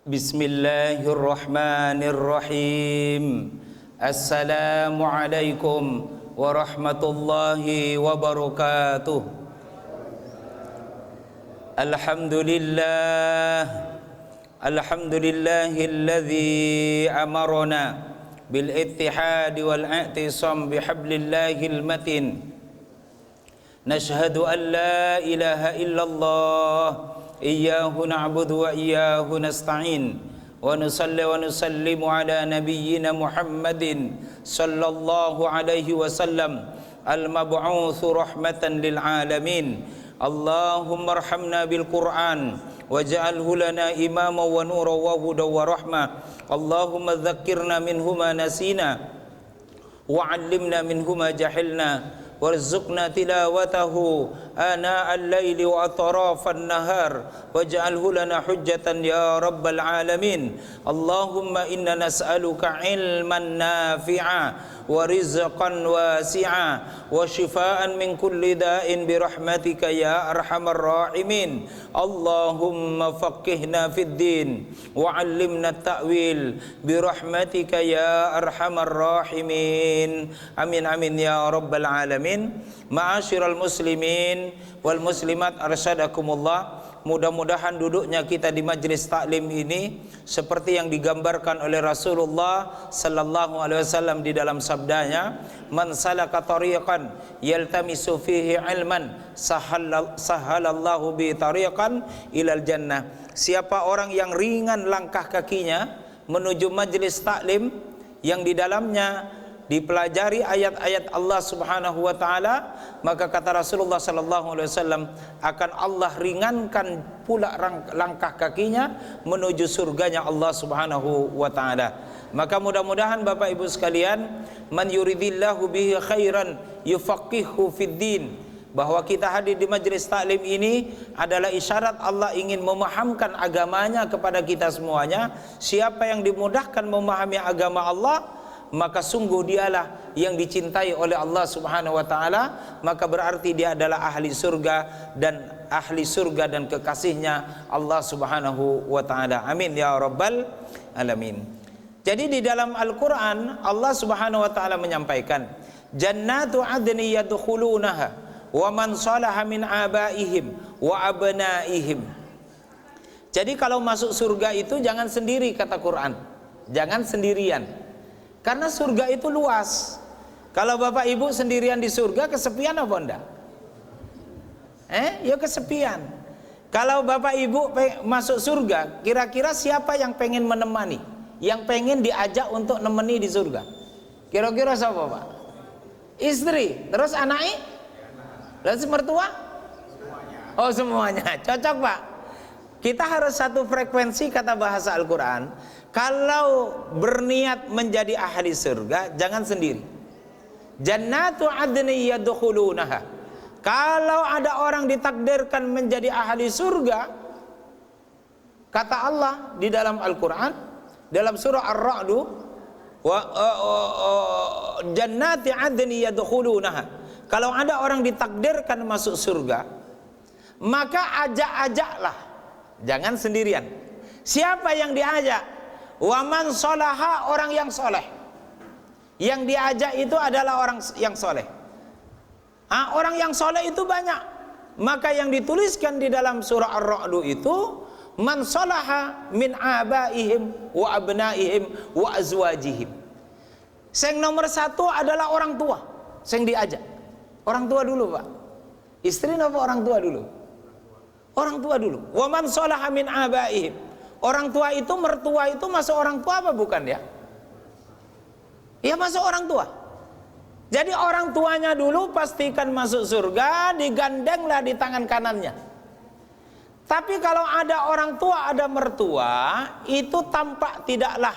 Bismillahirrahmanirrahim. Assalamualaikum warahmatullahi wabarakatuh. Alhamdulillahilladzi amarna bil ittihadi wal i'tisam bihablillahil matin. Nashhadu an la ilaha illallah iyyahu na'budu wa iyyahu nasta'in wa nusalli wa nusallimu ala nabiyyina Muhammadin sallallahu alaihi wasallam al-mab'utsu rahmatan lil alamin. Allahumma arhamna bil Qur'an waj'alhu lana imama wa nura wa huda wa rahmah. Allahumma dzakkirna minhu ma nasina wa 'allimna minhu ma jahilna warzuqna tilawatahu ana al-laili wa atrafan nahar waj'alhu lana hujjatan ya rabbal alamin. Allahumma inna nas'aluka ilman nafi'a wa rizqan wasi'a wa shifaan min kulli da'in birahmatika ya arhamar rahimin. Allahumma faqihna fid din wa 'allimna at-ta'wil birahmatika ya arhamar rahimin. Amin amin ya rabbal alamin. Ma'asyiral muslimin wal muslimat arsyadakumullah. Mudah-mudahan duduknya kita di majlis taklim ini seperti yang digambarkan oleh Rasulullah sallallahu alaihi wasallam di dalam sabdanya, man salaka tariqan yaltamisu fihi ilman sahalallahu bi tariqan ilal jannah. Siapa orang yang ringan langkah kakinya menuju majlis taklim yang di dalamnya dipelajari ayat-ayat Allah Subhanahu wa taala, maka kata Rasulullah sallallahu alaihi wasallam akan Allah ringankan pula langkah kakinya menuju surganya Allah Subhanahu wa taala. Maka mudah-mudahan Bapak Ibu sekalian, man yuridillahu bihi khairan yufaqihu fid din, bahwa kita hadir di majlis taklim ini adalah isyarat Allah ingin memahamkan agamanya kepada kita semuanya. Siapa yang dimudahkan memahami agama Allah, maka sungguh dialah yang dicintai oleh Allah Subhanahu wa taala, maka berarti dia adalah ahli surga dan kekasihnya Allah Subhanahu wa taala. Amin ya rabbal alamin. Jadi di dalam Al-Qur'an Allah Subhanahu wa taala menyampaikan, jannatu adni yadkhulunaha wa man salaha min abaihim wa abnaihim. Jadi kalau masuk surga itu jangan sendiri, kata Quran. Jangan sendirian. Karena surga itu luas. Kalau Bapak Ibu sendirian di surga, kesepian apa enggak? Ya kesepian. Kalau Bapak Ibu masuk surga, kira-kira siapa yang pengen menemani? Yang pengen diajak untuk nemeni di surga? Kira-kira siapa, Pak? Istri, terus anaknya? Terus mertua? Oh semuanya, cocok Pak. Kita harus satu frekuensi, kata bahasa Al-Quran. Kalau berniat menjadi ahli surga, jangan sendiri. Jannatu adni yadkhulunaha. Kalau ada orang ditakdirkan menjadi ahli surga, kata Allah di dalam Al-Quran, dalam surah Ar-Ra'du, jannati adni yadkhulunaha. Kalau ada orang ditakdirkan masuk surga, maka ajak-ajaklah, jangan sendirian. Siapa yang diajak? Waman sholaha, orang yang soleh. Yang diajak itu adalah orang yang soleh. Orang yang soleh itu banyak. Maka yang dituliskan di dalam surah Ar-Ra'du itu, man sholaha min abaihim wa abnaihim wa azwajihim. Yang nomor satu adalah orang tua. Yang diajak orang tua dulu, Pak. Istri apa orang tua dulu? Orang tua dulu. Waman sholaha min abaihim. Orang tua itu, mertua itu masuk orang tua apa bukan ya? Ya masuk orang tua. Jadi orang tuanya dulu pastikan masuk surga, digandenglah di tangan kanannya. Tapi kalau ada orang tua, ada mertua, itu tampak tidaklah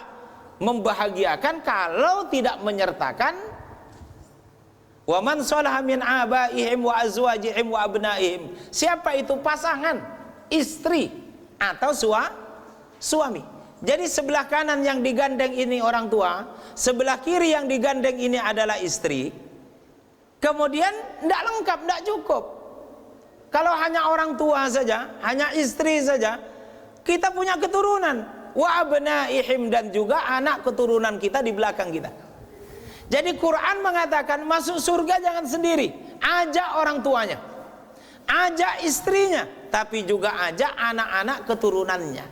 membahagiakan kalau tidak menyertakan wa man sholaha min abaihim wa azwajihim wa abnaihim. Siapa itu? Pasangan, istri atau suami. Jadi sebelah kanan yang digandeng ini orang tua, sebelah kiri yang digandeng ini adalah istri. Kemudian tidak lengkap, tidak cukup. Kalau hanya orang tua saja, hanya istri saja, kita punya keturunan. wa abnaihim, dan juga anak keturunan kita di belakang kita. Jadi Quran mengatakan masuk surga jangan sendiri, ajak orang tuanya, ajak istrinya, tapi juga ajak anak-anak keturunannya.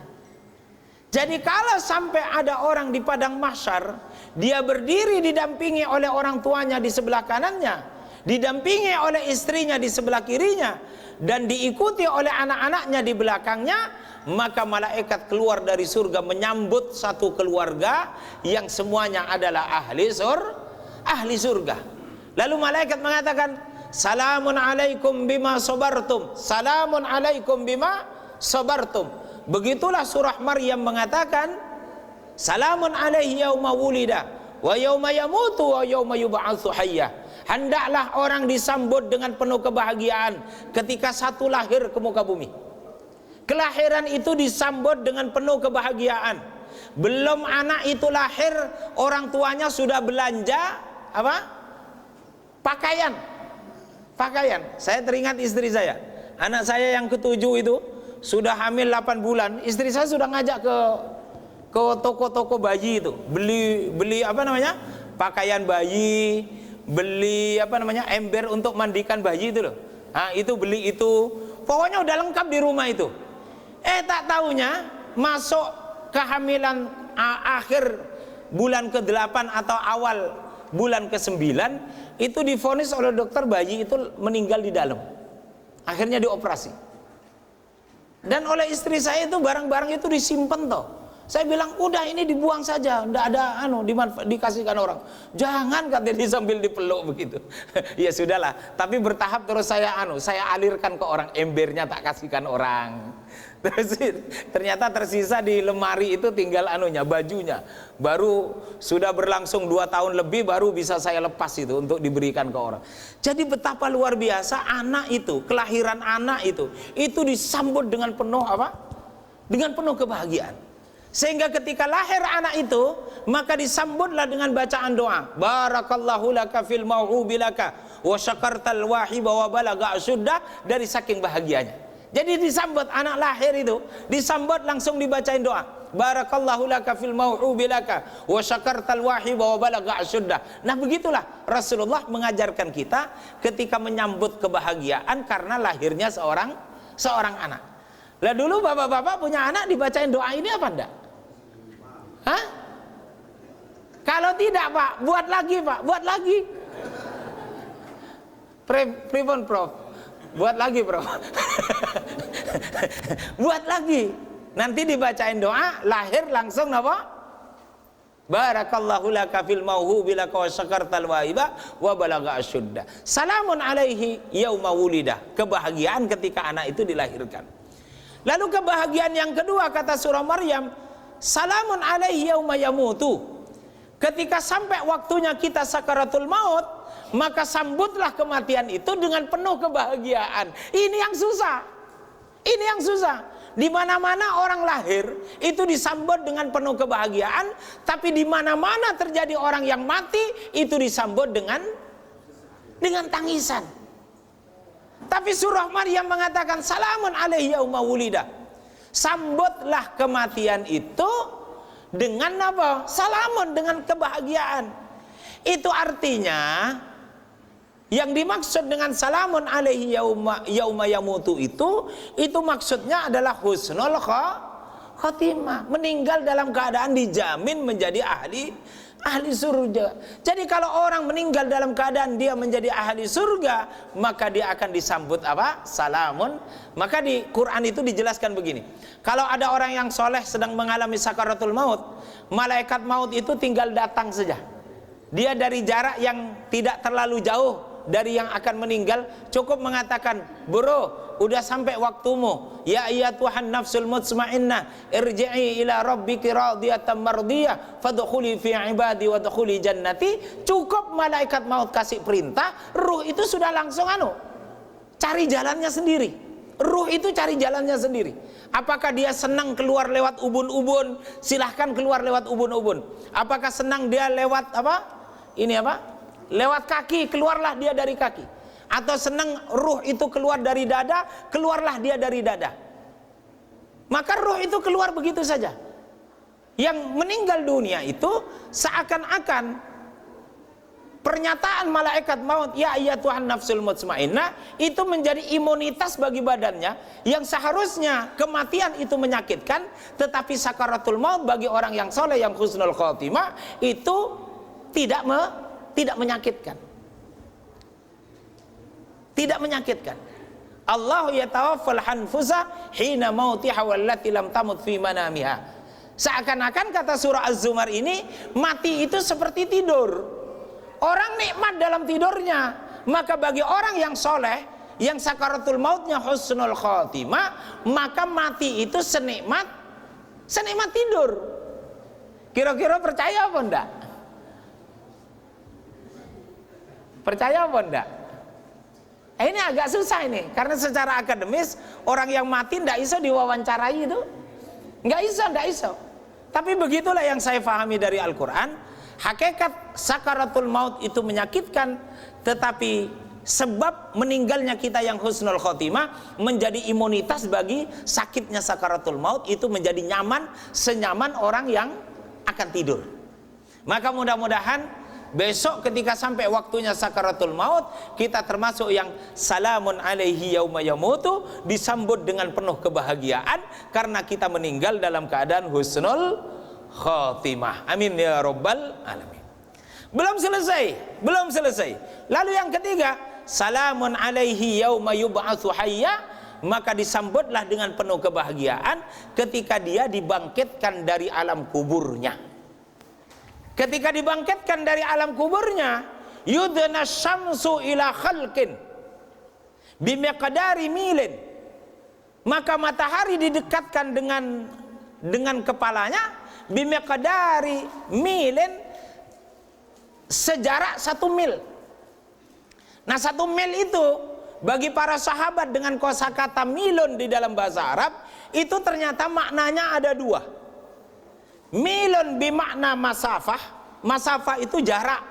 Jadi kalau sampai ada orang di padang mahsyar, dia berdiri didampingi oleh orang tuanya di sebelah kanannya, didampingi oleh istrinya di sebelah kirinya, dan diikuti oleh anak-anaknya di belakangnya, maka malaikat keluar dari surga menyambut satu keluarga yang semuanya adalah ahli surga. Lalu malaikat mengatakan, salamun alaikum bima sabartum, salamun alaikum bima sabartum. Begitulah surah Maryam mengatakan, salamun alaihi yauma wulida wa yauma yamutu wa yauma yub'atsu hayya. Hendaklah orang disambut dengan penuh kebahagiaan ketika satu lahir ke muka bumi. Kelahiran itu disambut dengan penuh kebahagiaan. Belum anak itu lahir, orang tuanya sudah belanja apa? Pakaian. Saya teringat istri saya. Anak saya yang ketujuh itu sudah hamil 8 bulan. Istri saya sudah ngajak ke toko-toko bayi itu, beli apa namanya? Pakaian bayi, beli apa namanya? Ember untuk mandikan bayi itu loh. Nah, itu beli itu. Pokoknya udah lengkap di rumah itu. Tak taunya masuk kehamilan akhir bulan ke-8 atau awal bulan ke-9 itu divonis oleh dokter bayi itu meninggal di dalam. Akhirnya dioperasi. Dan oleh istri saya itu barang-barang itu disimpan toh. Saya bilang udah ini dibuang saja, ndak ada dikasihkan orang. Jangan, katanya, sambil dipeluk begitu. Ya sudahlah, tapi bertahap terus saya alirkan ke orang, embernya tak kasihkan orang. Terus ternyata tersisa di lemari itu tinggal bajunya. Baru sudah berlangsung 2 tahun lebih baru bisa saya lepas itu untuk diberikan ke orang. Jadi betapa luar biasa anak itu, kelahiran anak itu disambut dengan penuh apa? Dengan penuh kebahagiaan. Sehingga ketika lahir anak itu, maka disambutlah dengan bacaan doa. Barakallahu laka fil mau'ubi laka wa syakartal wahiba wa balagha asyuddah, dari saking bahagianya. Jadi disambut anak lahir itu, disambut langsung dibacain doa. Barakallahu laka fil mau'ubi laka wa syakartal wahiba wa balagha asyuddah. Nah, begitulah Rasulullah mengajarkan kita ketika menyambut kebahagiaan karena lahirnya seorang anak. Lah dulu bapak-bapak punya anak dibacain doa ini apa enggak? Hah? Kalau tidak, Pak, buat lagi, Pak, buat lagi. Pripun, Prof? Buat lagi, Prof. Buat lagi. Nanti dibacain doa, lahir langsung apa? Barakallahu laka fil mau'ubi laka wa syakartal wahiba wa balagha asyuddah. Salamun alaihi yauma wulida. Kebahagiaan ketika anak itu dilahirkan. Lalu kebahagiaan yang kedua kata surah Maryam, salamun alaihi yauma yamutu. Ketika sampai waktunya kita sakaratul maut, maka sambutlah kematian itu dengan penuh kebahagiaan. Ini yang susah. Ini yang susah. Di mana-mana orang lahir itu disambut dengan penuh kebahagiaan, tapi di mana-mana terjadi orang yang mati itu disambut dengan tangisan. Tapi surah Maryam mengatakan salamun alaihi yauma wulida. Sambutlah kematian itu dengan apa? Salamun, dengan kebahagiaan. Itu artinya yang dimaksud dengan salamun alaihi yauma yamutu itu maksudnya adalah husnul khatimah, meninggal dalam keadaan dijamin menjadi ahli surga. Jadi kalau orang meninggal dalam keadaan dia menjadi ahli surga, maka dia akan disambut apa? Salamun. Maka di Quran itu dijelaskan begini. Kalau ada orang yang soleh sedang mengalami sakaratul maut, malaikat maut itu tinggal datang saja. Dia dari jarak yang tidak terlalu jauh dari yang akan meninggal, cukup mengatakan, bro, udah sampai waktumu, ya ayyatuhan nafsul mutmainnah irji'i ila rabbiki radiyatan mardiyah fadkhuli fi ibadi wadkhuli jannati. Cukup malaikat maut kasih perintah, ruh itu sudah langsung cari jalannya sendiri. Ruh itu cari jalannya sendiri. Apakah dia senang keluar lewat ubun-ubun? Silahkan keluar lewat ubun-ubun. Apakah senang dia lewat lewat kaki, keluarlah dia dari kaki. Atau senang ruh itu keluar dari dada, keluarlah dia dari dada. Maka ruh itu keluar begitu saja. Yang meninggal dunia itu seakan-akan pernyataan malaikat maut, ya ayyatuhan nafsul mutmainnah, itu menjadi imunitas bagi badannya, yang seharusnya kematian itu menyakitkan, tetapi sakaratul maut bagi orang yang soleh, yang husnul khotimah, itu tidak menyakitkan. Tidak menyakitkan. Allah yatawaffal anfusa hina mautiha wallati lam tamut fi manamiha. Seakan-akan kata surah Az-Zumar ini, mati itu seperti tidur. Orang nikmat dalam tidurnya. Maka bagi orang yang soleh, yang sakaratul mautnya husnul khotimah, maka mati itu senikmat tidur. Kira-kira percaya apa enggak? Percaya apa enggak? Ini agak susah ini, karena secara akademis orang yang mati enggak iso diwawancarai itu. Enggak iso. Tapi begitulah yang saya pahami dari Al-Quran. Hakikat sakaratul maut itu menyakitkan, tetapi sebab meninggalnya kita yang husnul khotimah menjadi imunitas bagi sakitnya sakaratul maut, itu menjadi nyaman, senyaman orang yang akan tidur. Maka mudah-mudahan besok ketika sampai waktunya sakaratul maut, kita termasuk yang salamun alaihi yauma yamutu, disambut dengan penuh kebahagiaan karena kita meninggal dalam keadaan husnul khotimah. Amin ya rabbal alamin. Belum selesai. Lalu yang ketiga, salamun alaihi yauma yub'atsu hayya, maka disambutlah dengan penuh kebahagiaan ketika dia dibangkitkan dari alam kuburnya. Ketika dibangkitkan dari alam kuburnya, yudna syamsu ila khalqin bimiqdari milin, maka matahari didekatkan dengan kepalanya, bimiqdari milin, sejarak 1 mil. Nah 1 mil itu bagi para sahabat dengan kosakata milun di dalam bahasa Arab, itu ternyata maknanya ada 2. Milun bimakna masafah. Masafah itu jarak.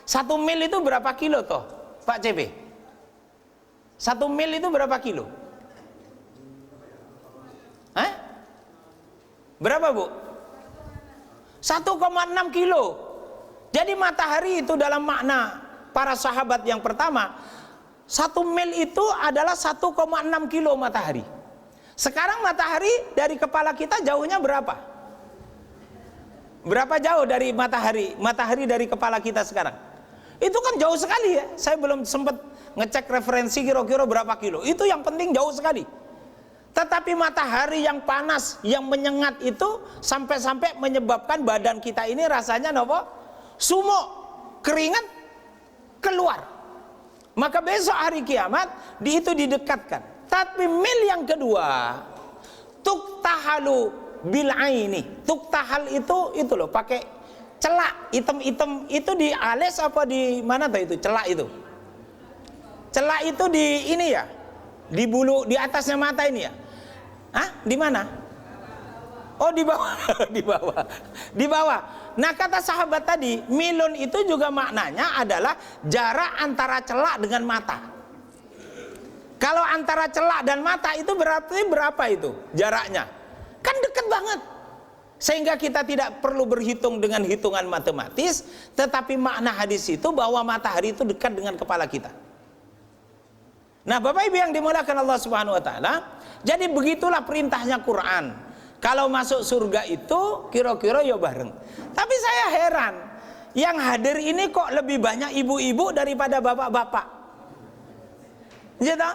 1 mil itu berapa kilo toh Pak CP? 1 mil itu berapa kilo? Berapa Bu? 1,6 kilo. Jadi matahari itu dalam makna para sahabat yang pertama, 1 mil itu adalah 1,6 kilo matahari. Sekarang matahari dari kepala kita jauhnya berapa? Berapa jauh dari matahari? Matahari dari kepala kita sekarang? Itu kan jauh sekali ya. Saya belum sempat ngecek referensi kira-kira berapa kilo. Itu yang penting jauh sekali. Tetapi matahari yang panas, yang menyengat itu sampai-sampai menyebabkan badan kita ini rasanya apa? Sumuk, keringat keluar. Maka besok hari kiamat itu didekatkan. Tapi mil yang kedua, tuktahalu bil aini. Tuktahal itu loh, pakai celak hitam-hitam itu di alis apa di mana tuh itu celak itu? Celak itu di ini ya, di bulu di atasnya mata ini ya. Di mana? Oh di bawah, di bawah. Nah kata sahabat tadi, milun itu juga maknanya adalah jarak antara celak dengan mata. Kalau antara celak dan mata itu berarti berapa itu jaraknya? Kan dekat banget. Sehingga kita tidak perlu berhitung dengan hitungan matematis, tetapi makna hadis itu bahwa matahari itu dekat dengan kepala kita. Nah Bapak Ibu yang dimuliakan Allah Subhanahu wa taala, jadi begitulah perintahnya Quran. Kalau masuk surga itu kira-kira ya bareng. Tapi saya heran, yang hadir ini kok lebih banyak ibu-ibu daripada bapak-bapak. Gitu?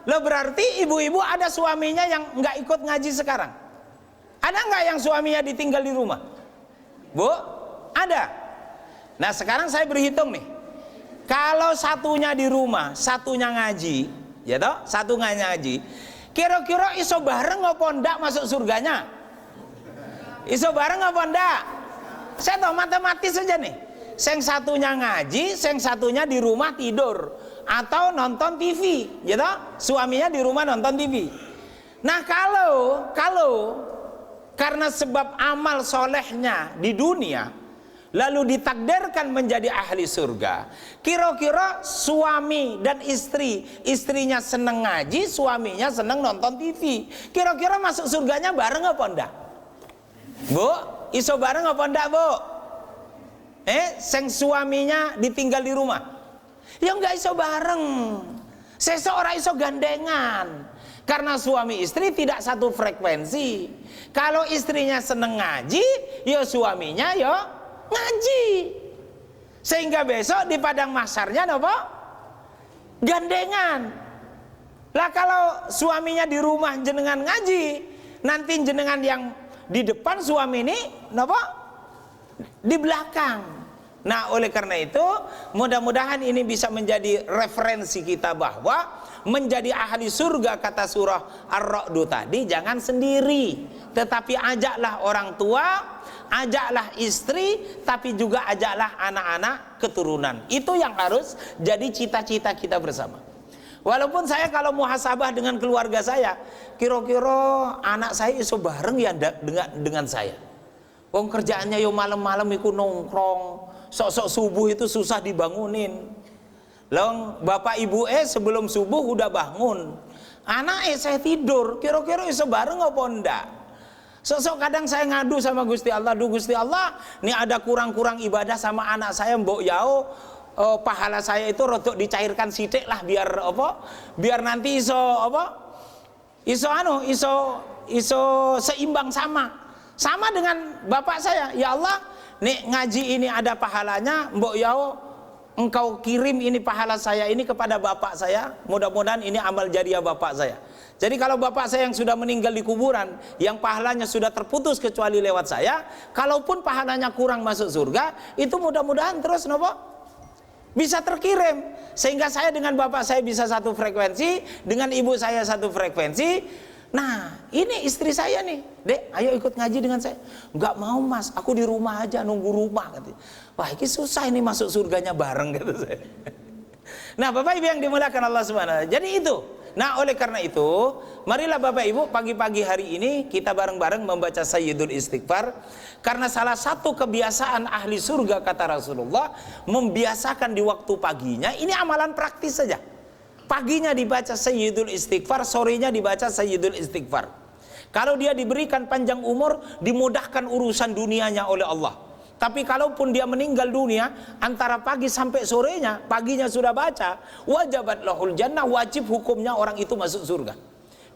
Loh berarti ibu-ibu ada suaminya yang nggak ikut ngaji sekarang. Ada nggak yang suaminya ditinggal di rumah? Bu, ada. Nah sekarang saya berhitung nih. Kalau satunya di rumah, satunya ngaji, ya toh, satu nggak ngaji, kira-kira iso bareng apa ndak masuk surganya? Iso bareng apa ndak? Saya tahu matematis saja nih. Seng satunya ngaji, seng satunya di rumah tidur atau nonton TV, ya toh? Suaminya di rumah nonton TV. Nah kalau karena sebab amal solehnya di dunia, lalu ditakdirkan menjadi ahli surga, kira-kira suami dan istrinya seneng ngaji, suaminya seneng nonton TV, kira-kira masuk surganya bareng apa enggak? Bu? iso bareng apa ndak Bu? Seng suaminya ditinggal di rumah. Ya enggak iso bareng. Seseorang iso gandengan. Karena suami istri tidak satu frekuensi. Kalau istrinya seneng ngaji, ya suaminya ya ngaji. Sehingga besok di padang mahsyarnya apa? Gandengan. Lah kalau suaminya di rumah jenengan ngaji, nanti jenengan yang di depan suami ini apa? Di belakang. Nah, oleh karena itu mudah-mudahan ini bisa menjadi referensi kita bahwa menjadi ahli surga, kata surah Ar-Ra'd tadi, jangan sendiri, tetapi ajaklah orang tua, ajaklah istri, tapi juga ajaklah anak-anak keturunan. Itu yang harus jadi cita-cita kita bersama. Walaupun saya kalau muhasabah dengan keluarga saya, kira-kira anak saya iso bareng ya dengan saya. Wong kerjaannya yo malam-malam iku nongkrong, sok-sok subuh itu susah dibangunin. Long bapak ibu sebelum subuh udah bangun. Anak saya tidur, kira-kira iso bareng apa ndak? Sok-sok kadang saya ngadu sama Gusti Allah, "Duh Gusti Allah, ini ada kurang-kurang ibadah sama anak saya, mbok yao pahala saya itu rotok dicairkan sithik lah biar apa? Biar nanti iso apa? Iso seimbang sama dengan bapak saya. Ya Allah, nih ngaji ini ada pahalanya, mbok yao engkau kirim ini pahala saya ini kepada bapak saya, mudah-mudahan ini amal jariah bapak saya. Jadi kalau bapak saya yang sudah meninggal di kuburan, yang pahalanya sudah terputus kecuali lewat saya, kalaupun pahalanya kurang masuk surga, itu mudah-mudahan terus nopo bisa terkirim, sehingga saya dengan bapak saya bisa satu frekuensi, dengan ibu saya satu frekuensi. Nah, ini istri saya nih, "Dek, ayo ikut ngaji dengan saya." "Enggak mau Mas, aku di rumah aja, nunggu rumah," katanya. Wah, ini susah ini masuk surganya bareng, kata saya. Nah, Bapak Ibu yang dimuliakan Allah Subhanahu. Jadi itu. Nah, oleh karena itu, marilah Bapak Ibu pagi-pagi hari ini kita bareng-bareng membaca Sayyidul Istighfar. Karena salah satu kebiasaan ahli surga, kata Rasulullah, membiasakan di waktu paginya, ini amalan praktis saja. Paginya dibaca Sayyidul Istighfar, sorenya dibaca Sayyidul Istighfar. Kalau dia diberikan panjang umur, dimudahkan urusan dunianya oleh Allah. Tapi kalaupun dia meninggal dunia, antara pagi sampai sorenya, paginya sudah baca, wajabat lahul jannah, wajib hukumnya orang itu masuk surga.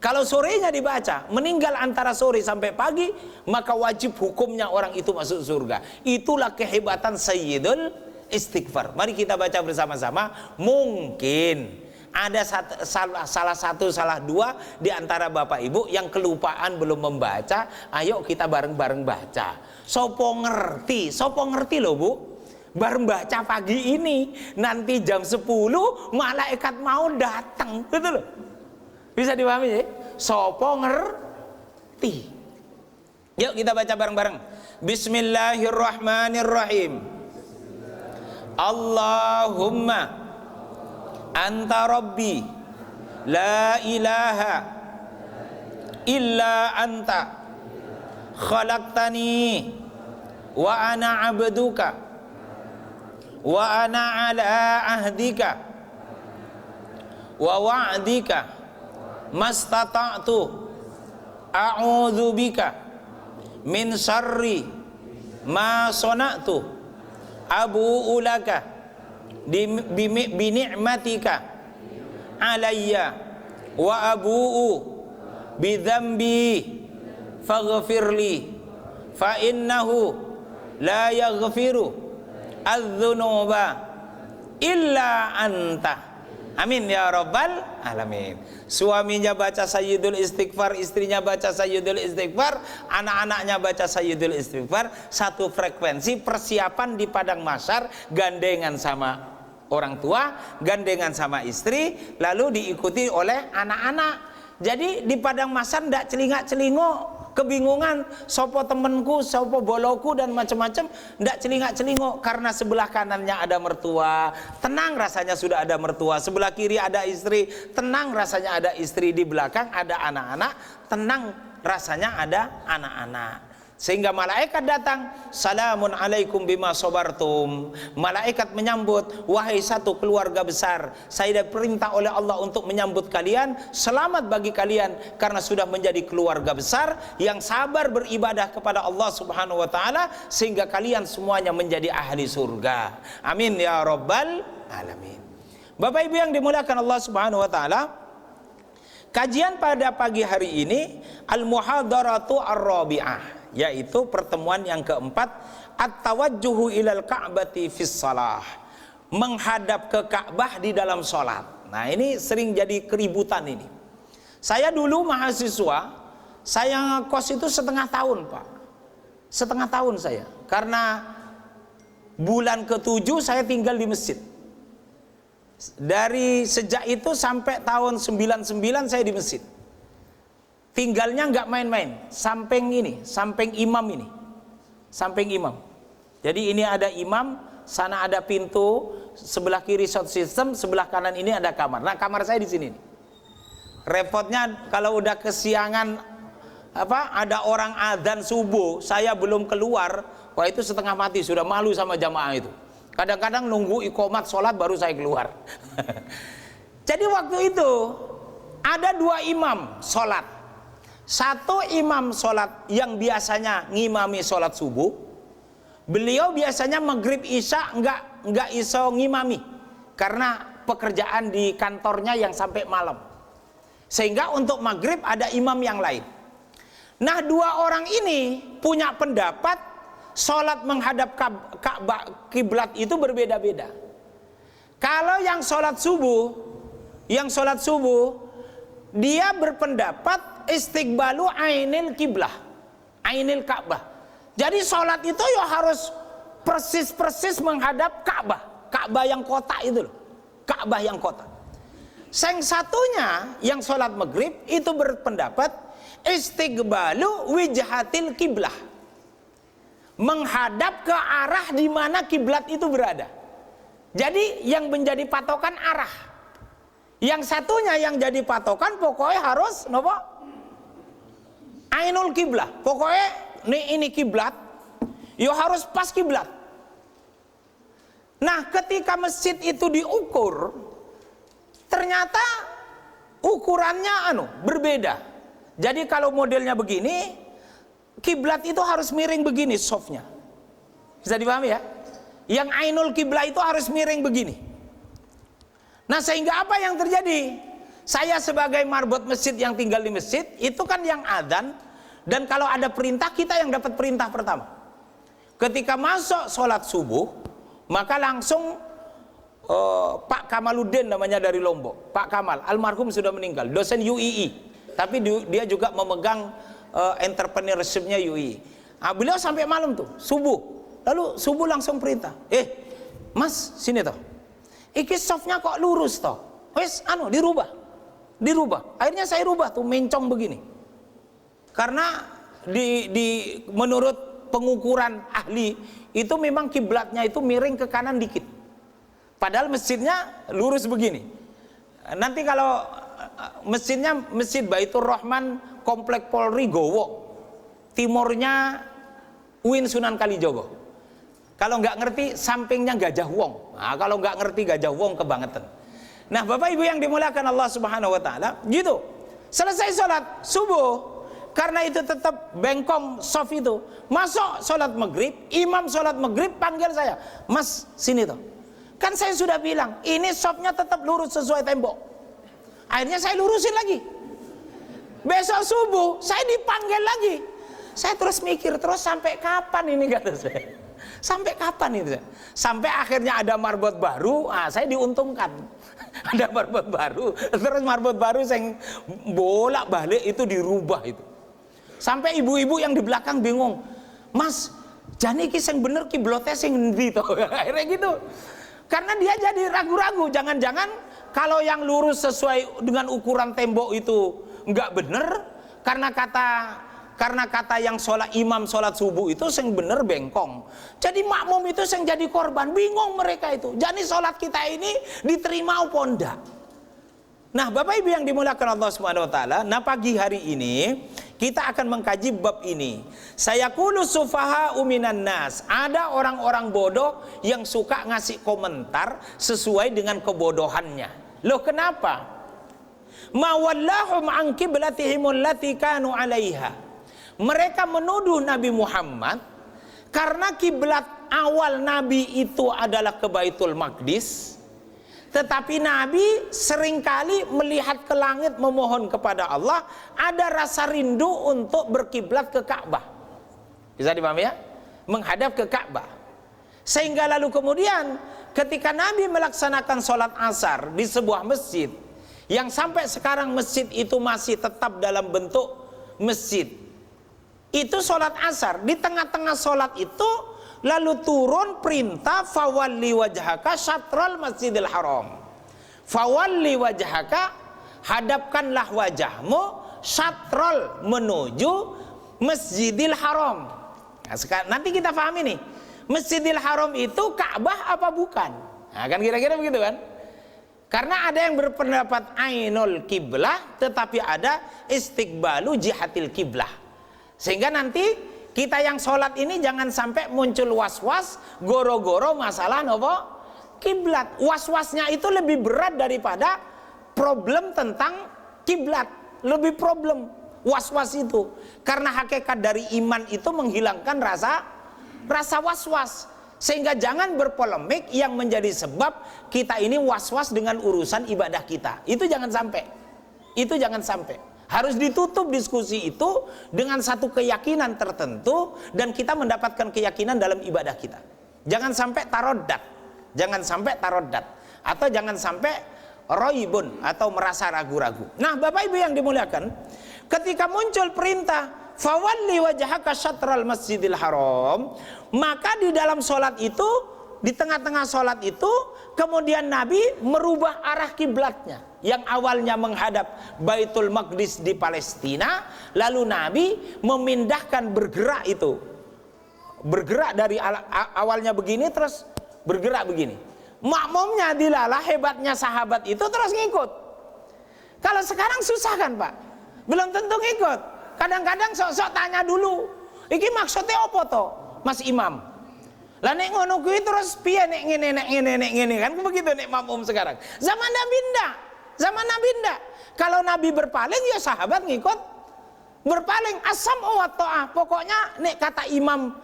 Kalau sorenya dibaca, meninggal antara sore sampai pagi, maka wajib hukumnya orang itu masuk surga. Itulah kehebatan Sayyidul Istighfar. Mari kita baca bersama-sama. Mungkin ada salah dua di antara Bapak Ibu yang kelupaan belum membaca. Ayo kita bareng-bareng baca. Sopo ngerti loh Bu, bareng baca pagi ini, nanti jam 10 malaikat mau datang, betul loh. Bisa dipahami ya? Sopo ngerti. Yuk kita baca bareng-bareng. Bismillahirrahmanirrahim. Allahumma anta rabbi la ilaha illa anta khalaqtani wa ana abduka wa ana ala ahdika wa wa'dika mastata'tu a'udzu bika min syarri ma sana'tu abu'u laka bi ni'matika alayya wa abu'u bi dzambi faghfirli fa innahu la yaghfiru adz-dzunuba illa anta. Amin ya rabbal alamin. Suaminya baca Sayyidul Istighfar, istrinya baca Sayyidul Istighfar, anak-anaknya baca Sayyidul Istighfar, satu frekuensi, persiapan di padang mahsyar, gandengan sama orang tua, gandengan sama istri, lalu diikuti oleh anak-anak. Jadi di padang mahsyar ndak celingak-celingok, kebingungan sopo temenku, sopo boloku dan macam-macam, ndak celingak-celingok karena sebelah kanannya ada mertua, tenang rasanya sudah ada mertua, sebelah kiri ada istri, tenang rasanya ada istri, di belakang ada anak-anak, tenang rasanya ada anak-anak. Sehingga malaikat datang, salamun alaikum bima sabartum. Malaikat menyambut, wahai satu keluarga besar, saya diperintah oleh Allah untuk menyambut kalian, selamat bagi kalian karena sudah menjadi keluarga besar yang sabar beribadah kepada Allah Subhanahu wa taala sehingga kalian semuanya menjadi ahli surga. Amin ya rabbal alamin. Bapak Ibu yang dimuliakan Allah Subhanahu wa taala, kajian pada pagi hari ini al-muhadaratu ar-rabi'ah, yaitu pertemuan yang keempat, at-tawajjuhu ilal ka'bati fis shalah, menghadap ke Ka'bah di dalam sholat. Nah ini sering jadi keributan ini. Saya dulu mahasiswa, saya ngekos itu setengah tahun Pak, setengah tahun saya, karena bulan ke-7 saya tinggal di masjid. Dari sejak itu sampai tahun 99 saya di masjid. Tinggalnya nggak main-main, samping ini, samping imam ini, samping imam. Jadi ini ada imam, sana ada pintu, sebelah kiri sound system, sebelah kanan ini ada kamar. Nah kamar saya di sini. Repotnya kalau udah kesiangan, ada orang adzan subuh, saya belum keluar, wah itu setengah mati, sudah malu sama jamaah itu. Kadang-kadang nunggu iqomat sholat baru saya keluar. Jadi waktu itu ada 2 imam sholat. Satu imam sholat yang biasanya ngimami sholat subuh, beliau biasanya maghrib isya nggak iso ngimami karena pekerjaan di kantornya yang sampai malam, sehingga untuk maghrib ada imam yang lain. Nah 2 orang ini punya pendapat sholat menghadap Ka'bah kiblat itu berbeda-beda. Kalau yang sholat subuh dia berpendapat istiqbalu ainil kiblah, ainil Ka'bah. Jadi sholat itu ya harus persis menghadap Ka'bah, Ka'bah yang kota itu loh, Ka'bah yang kota. Yang satunya yang sholat maghrib itu berpendapat istiqbalu wijhatil kiblah, menghadap ke arah di mana kiblat itu berada. Jadi yang menjadi patokan arah. Yang satunya yang jadi patokan pokoknya harus nopo? Ainul kiblah. Pokoknya ini kiblat, yo harus pas kiblat. Nah, ketika masjid itu diukur, ternyata ukurannya berbeda. Jadi kalau modelnya begini, kiblat itu harus miring begini softnya. Bisa dipahami ya? Yang ainul kiblah itu harus miring begini. Nah sehingga apa yang terjadi? Saya sebagai marbot masjid yang tinggal di masjid, itu kan yang adzan, dan kalau ada perintah kita yang dapat perintah pertama. Ketika masuk sholat subuh, maka langsung Pak Kamaluddin namanya dari Lombok, Pak Kamal, almarhum sudah meninggal, dosen UII, tapi dia juga memegang entrepreneurship-nya UII. Nah, beliau sampai malam tuh, subuh, lalu subuh langsung perintah, Mas sini toh. Iki softnya kok lurus toh, wes dirubah. Akhirnya saya rubah tuh mencong begini, karena menurut pengukuran ahli itu memang kiblatnya itu miring ke kanan dikit, padahal masjidnya lurus begini. Nanti kalau masjidnya Masjid Baitur Rahman Komplek Polri Gowo, timurnya UIN Sunan Kalijogo. Kalau nggak ngerti sampingnya Gajah Wong. Nah, kalau nggak ngerti Gajah Wong kebangetan. Nah, Bapak Ibu yang dimuliakan Allah Subhanahu wa taala, gitu. Selesai sholat subuh, karena itu tetap bengkong soft itu. Masuk sholat maghrib, imam sholat maghrib panggil saya, "Mas, sini toh." Kan saya sudah bilang, ini softnya tetap lurus sesuai tembok. Akhirnya saya lurusin lagi. Besok subuh saya dipanggil lagi. Saya terus mikir, terus sampai kapan ini kata saya. Sampai kapan itu? Sampai akhirnya ada marbot baru, saya diuntungkan. Ada marbot baru, terus marbot baru saya bolak-balik itu dirubah itu. Sampai ibu-ibu yang di belakang bingung, "Mas, jani ki sing bener kiblatnya sing endi to?" Akhirnya gitu. Karena dia jadi ragu-ragu, jangan-jangan kalau yang lurus sesuai dengan ukuran tembok itu enggak bener, karena kata yang sholat imam sholat subuh itu sing bener bengkong. Jadi makmum itu sing jadi korban, bingung mereka itu. Jadi sholat kita ini diterima apa enggak? Nah, Bapak Ibu yang dimuliakan Allah Subhanahu wa taala, nah pagi hari ini kita akan mengkaji bab ini. Sayaqulu sufaha'u minan nas. Ada orang-orang bodoh yang suka ngasih komentar sesuai dengan kebodohannya. Loh kenapa? Ma wallahum an qiblatihim allati kanu 'alaiha. Mereka menuduh Nabi Muhammad karena kiblat awal Nabi itu adalah ke Baitul Maqdis. Tetapi Nabi seringkali melihat ke langit memohon kepada Allah, ada rasa rindu untuk berkiblat ke Ka'bah. Bisa dipahami ya? Menghadap ke Ka'bah. Sehingga lalu kemudian ketika Nabi melaksanakan sholat asar di sebuah masjid, yang sampai sekarang masjid itu masih tetap dalam bentuk masjid, itu sholat asar. Di tengah-tengah sholat itu lalu turun perintah fawalli wajhaka syatral masjidil haram. Fawalli wajhaka, hadapkanlah wajahmu syatral, menuju masjidil haram. Nah, nanti kita pahami nih, masjidil haram itu Ka'bah apa bukan? Nah, kan kira-kira begitu kan? Karena ada yang berpendapat ainul kiblah, tetapi ada istiqbalu jihatil kiblah. Sehingga nanti kita yang sholat ini jangan sampai muncul was-was goro-goro masalah nopo kiblat. Was-wasnya itu lebih berat daripada problem tentang kiblat. Lebih problem was-was itu. Karena hakikat dari iman itu menghilangkan rasa was-was. Sehingga jangan berpolemik yang menjadi sebab kita ini was-was dengan urusan ibadah kita. Itu jangan sampai. Itu jangan sampai. Harus ditutup diskusi itu dengan satu keyakinan tertentu dan kita mendapatkan keyakinan dalam ibadah kita. Jangan sampai taroddat, jangan sampai taroddat, atau jangan sampai roibun atau merasa ragu-ragu. Nah, Bapak Ibu yang dimuliakan, ketika muncul perintah fawalli wajhaka syatral masjidil haram, maka di dalam sholat itu, di tengah-tengah sholat itu, kemudian Nabi merubah arah kiblatnya. Yang awalnya menghadap Baitul Maqdis di Palestina, lalu Nabi memindahkan, bergerak itu. Bergerak dari awalnya begini terus bergerak begini. Makmumnya dilalah, hebatnya sahabat itu terus ngikut. Kalau sekarang susah kan Pak? Belum tentu ngikut. Kadang-kadang sok-sok tanya dulu, iki maksudnya apa to, Mas Imam? Lah nek ngono kuwi terus piye nek ngene kan begitu nek makmum sekarang. Zaman Nabi ndak. Zaman Nabi ndak. Kalau Nabi berpaling ya sahabat ngikut berpaling, asam wa ta'ah. Pokoknya nek kata imam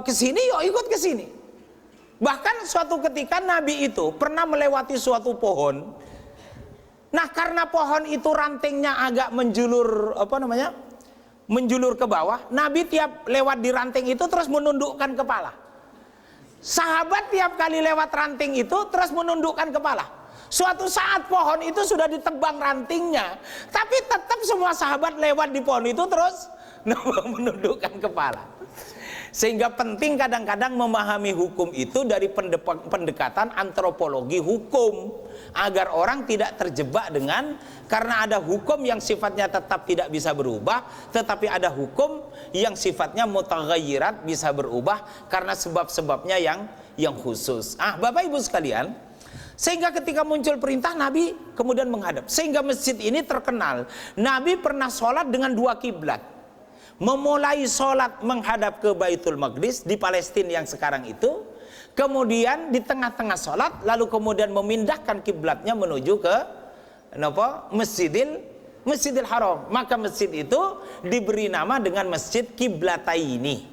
ke sini yo ikut ke sini. Bahkan suatu ketika Nabi itu pernah melewati suatu pohon. Nah, karena pohon itu rantingnya agak menjulur menjulur ke bawah, Nabi tiap lewat di ranting itu terus menundukkan kepala. Sahabat tiap kali lewat ranting itu terus menundukkan kepala. Suatu saat pohon itu sudah ditebang rantingnya, tapi tetap semua sahabat lewat di pohon itu terus menundukkan kepala. Sehingga penting kadang-kadang memahami hukum itu dari pendekatan antropologi hukum, agar orang tidak terjebak dengan, karena ada hukum yang sifatnya tetap tidak bisa berubah, tetapi ada hukum yang sifatnya mutaghayyirat, bisa berubah karena sebab-sebabnya yang khusus. Bapak Ibu sekalian, sehingga ketika muncul perintah Nabi kemudian menghadap. Sehingga masjid ini terkenal. Nabi pernah sholat dengan dua kiblat. Memulai sholat menghadap ke Baitul Maqdis di Palestina yang sekarang itu. Kemudian di tengah-tengah sholat lalu kemudian memindahkan kiblatnya menuju ke Masjidil Haram. Maka masjid itu diberi nama dengan Masjid Kiblataini.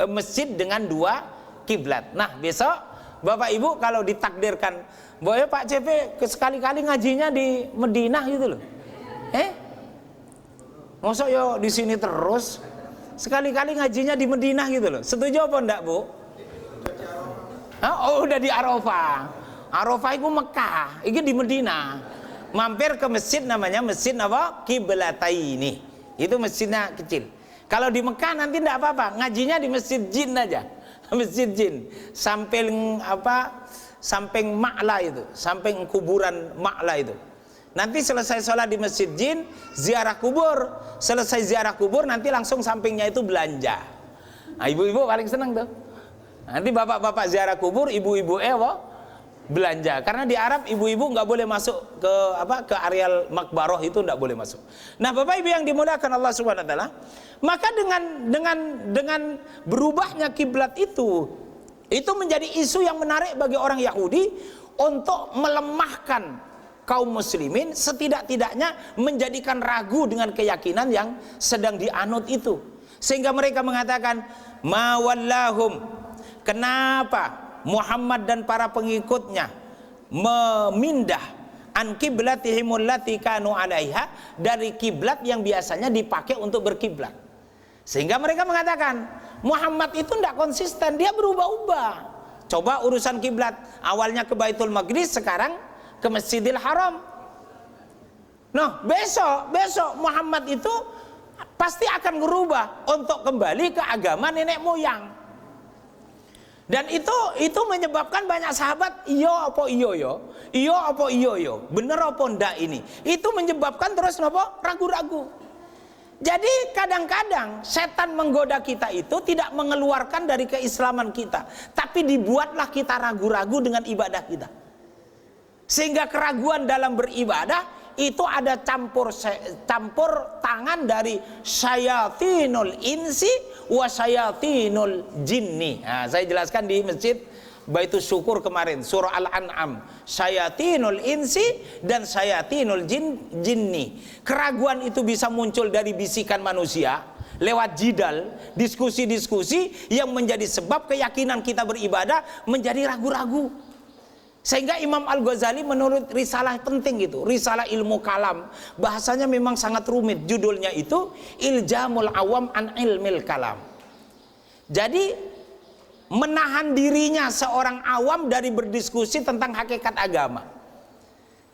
Masjid dengan dua kiblat. Nah, besok Bapak Ibu kalau ditakdirkan, boleh Pak CP sekali-kali ngajinya di Madinah gitu loh. Masa yo di sini terus? Sekali-kali ngajinya di Madinah gitu loh. Setuju apa enggak, Bu? Oh, udah di Arafah. Arafah itu Mekah, ini di Madinah. Mampir ke masjid namanya Masjid apa? Kiblataini. Itu masjidnya kecil. Kalau di Mekah nanti enggak apa-apa, ngajinya di Masjid Jin aja. Masjid Jin, samping Ma'la itu, samping kuburan Ma'la itu. Nanti selesai sholat di Masjid Jin, ziarah kubur. Selesai ziarah kubur nanti langsung sampingnya itu belanja. Nah, ibu-ibu paling senang tuh. Nanti bapak-bapak ziarah kubur, ibu-ibu belanja. Karena di Arab ibu-ibu nggak boleh masuk ke areal makbaroh, itu nggak boleh masuk. Nah, Bapak Ibu yang dimuliakan Allah Subhanahu wa taala, maka dengan berubahnya kiblat itu menjadi isu yang menarik bagi orang Yahudi untuk melemahkan kaum muslimin, setidak-tidaknya menjadikan ragu dengan keyakinan yang sedang dianut itu. Sehingga mereka mengatakan, ma wallahum, kenapa Muhammad dan para pengikutnya memindah an qiblatihimul lati kanu 'alaiha, dari kiblat yang biasanya dipakai untuk berkiblat. Sehingga mereka mengatakan Muhammad itu tidak konsisten, dia berubah-ubah. Coba urusan kiblat, awalnya ke Baitul Maqdis, sekarang ke Masjidil Haram. Nah, besok Muhammad itu pasti akan berubah untuk kembali ke agama nenek moyang. Dan itu menyebabkan banyak sahabat iyo apa iyo, bener apa ndak ini. Itu menyebabkan terus ragu-ragu. Jadi kadang-kadang setan menggoda kita itu tidak mengeluarkan dari keislaman kita, tapi dibuatlah kita ragu-ragu dengan ibadah kita. Sehingga keraguan dalam beribadah itu ada campur tangan dari syayatinul insi wa syayatinul jinni. Nah, saya jelaskan di masjid Baitul Syukur kemarin, surah Al-An'am, syayatinul insi dan syayatinul jinni. Keraguan itu bisa muncul dari bisikan manusia lewat jidal, diskusi-diskusi yang menjadi sebab keyakinan kita beribadah menjadi ragu-ragu. Sehingga Imam Al-Ghazali menurut risalah penting itu, risalah ilmu kalam, bahasanya memang sangat rumit. Judulnya itu Iljamul Awam an Ilmil Kalam. Jadi menahan dirinya seorang awam dari berdiskusi tentang hakikat agama.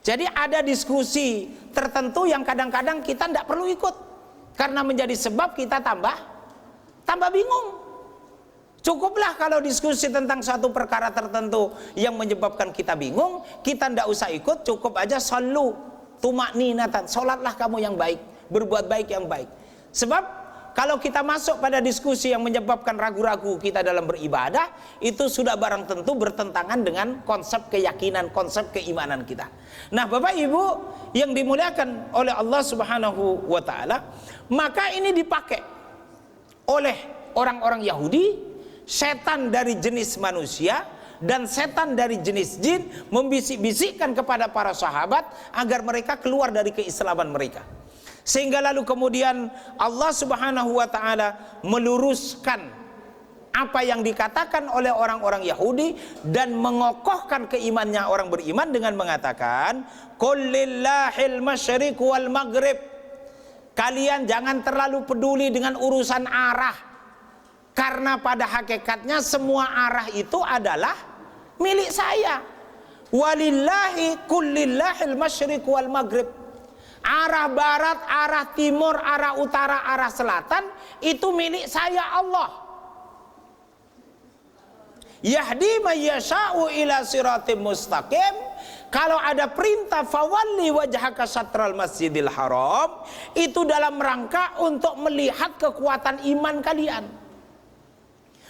Jadi ada diskusi tertentu yang kadang-kadang kita tidak perlu ikut, karena menjadi sebab kita tambah bingung. Cukuplah kalau diskusi tentang suatu perkara tertentu yang menyebabkan kita bingung, kita tidak usah ikut, cukup aja sallu tumakninatan, sholatlah kamu yang baik, berbuat baik yang baik. Sebab kalau kita masuk pada diskusi yang menyebabkan ragu-ragu kita dalam beribadah, itu sudah barang tentu bertentangan dengan konsep keyakinan, konsep keimanan kita. Nah, Bapak Ibu yang dimuliakan oleh Allah Subhanahu wa taala, maka ini dipakai oleh orang-orang Yahudi, setan dari jenis manusia dan setan dari jenis jin membisik-bisikkan kepada para sahabat agar mereka keluar dari keislaman mereka. Sehingga lalu kemudian Allah Subhanahu wa taala meluruskan apa yang dikatakan oleh orang-orang Yahudi dan mengokohkan keimannya orang beriman dengan mengatakan, qul lillahil masyriq wal maghrib. Kalian jangan terlalu peduli dengan urusan arah, karena pada hakikatnya semua arah itu adalah milik saya. Walillahi kullillahil masyriq wal maghrib. Arah barat, arah timur, arah utara, arah selatan itu milik saya Allah. Yahdi may yasha'u ila siratim mustaqim. Kalau ada perintah fawalli wajhaka syatral masjidil haram, itu dalam rangka untuk melihat kekuatan iman kalian.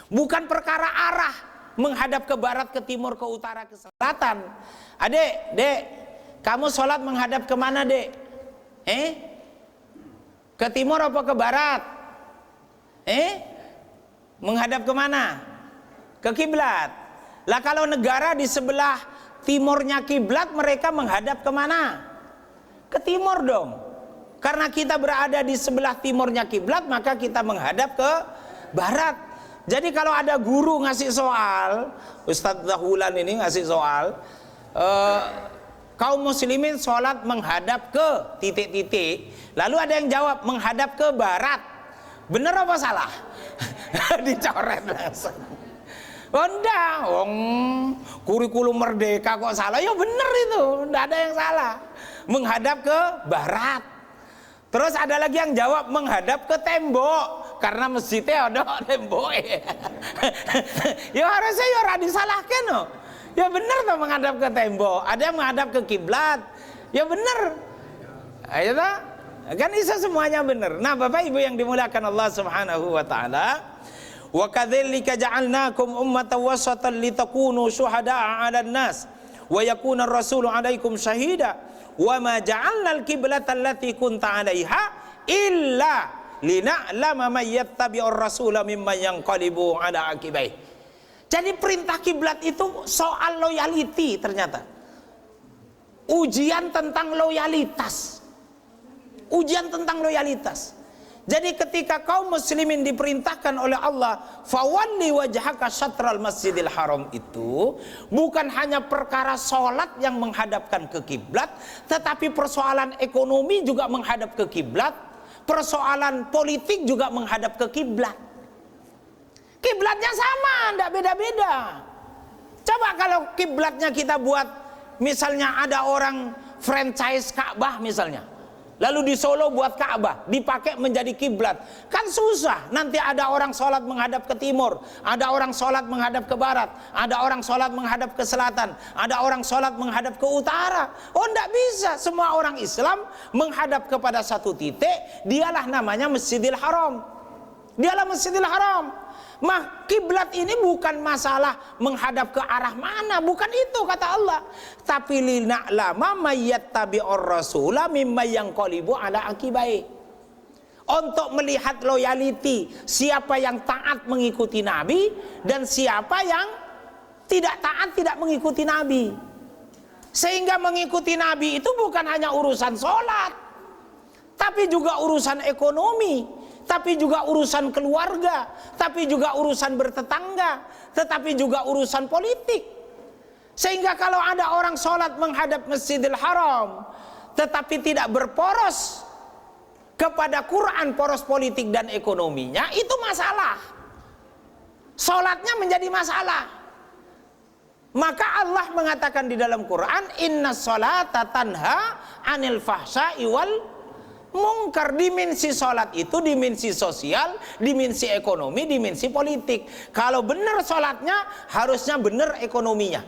Bukan perkara arah, menghadap ke barat, ke timur, ke utara, ke selatan. Adek, dek, kamu sholat menghadap kemana, dek? Ke timur apa ke barat? Menghadap kemana? Ke kiblat. Lah kalau negara di sebelah timurnya kiblat, mereka menghadap kemana? Ke timur dong. Karena kita berada di sebelah timurnya kiblat, maka kita menghadap ke barat. Jadi kalau ada guru ngasih soal, Ustadz Dahulan ini ngasih soal, kaum muslimin sholat menghadap ke titik-titik, lalu ada yang jawab menghadap ke barat, bener apa salah? Dicoret langsung. Oh enggak, kurikulum merdeka kok salah? Ya bener itu, enggak ada yang salah. Menghadap ke barat. Terus ada lagi yang jawab menghadap ke tembok, karena masjidnya ada tembok. Ya harusnya ya ora disalahkan no. Ya benar tuh menghadap ke tembok. Ada yang menghadap ke kiblat. Ya benar. Ayo tak? Kan bisa semuanya benar. Nah, Bapak Ibu yang dimuliakan Allah Subhanahu wa taala, wa kadzalika ja'alnakum ummatan wasatan litakunu syuhada'a 'alan nas wa yakuna ar-rasulu 'alaikum syahida wa ma ja'alna al-qiblata allati kunta 'alaiha illa lina'lama may yattabi'ur rasula mimman yanqalibu 'ala aqibai. Jadi perintah kiblat itu soal loyalty ternyata. Ujian tentang loyalitas. Ujian tentang loyalitas. Jadi ketika kaum muslimin diperintahkan oleh Allah, fawalli wajhaka syatral masjidil haram, itu bukan hanya perkara sholat yang menghadapkan ke kiblat, tetapi persoalan ekonomi juga menghadap ke kiblat, persoalan politik juga menghadap ke kiblat. Kiblatnya sama, tidak beda-beda. Coba kalau kiblatnya kita buat, misalnya ada orang franchise Ka'bah misalnya, lalu di Solo buat Ka'bah, dipakai menjadi kiblat, kan susah. Nanti ada orang sholat menghadap ke timur, ada orang sholat menghadap ke barat, ada orang sholat menghadap ke selatan, ada orang sholat menghadap ke utara. Oh, tidak bisa. Semua orang Islam menghadap kepada satu titik, dialah namanya Masjidil Haram. Dialah Masjidil Haram. Mah kiblat ini bukan masalah menghadap ke arah mana, bukan itu kata Allah. Tapi lina'lama mayyattabi'ur rasula mimma yanqalibu ala aqibai. Untuk melihat loyalty, siapa yang taat mengikuti Nabi dan siapa yang tidak taat tidak mengikuti Nabi. Sehingga mengikuti Nabi itu bukan hanya urusan sholat, tapi juga urusan ekonomi, tapi juga urusan keluarga, tapi juga urusan bertetangga, tetapi juga urusan politik. Sehingga kalau ada orang sholat menghadap Masjidil Haram tetapi tidak berporos kepada Quran, poros politik dan ekonominya, itu masalah. Sholatnya menjadi masalah. Maka Allah mengatakan di dalam Quran, inna sholata tanha anil fahsya'i wal mungkar. Dimensi sholat itu dimensi sosial, dimensi ekonomi, dimensi politik. Kalau benar sholatnya, harusnya benar ekonominya.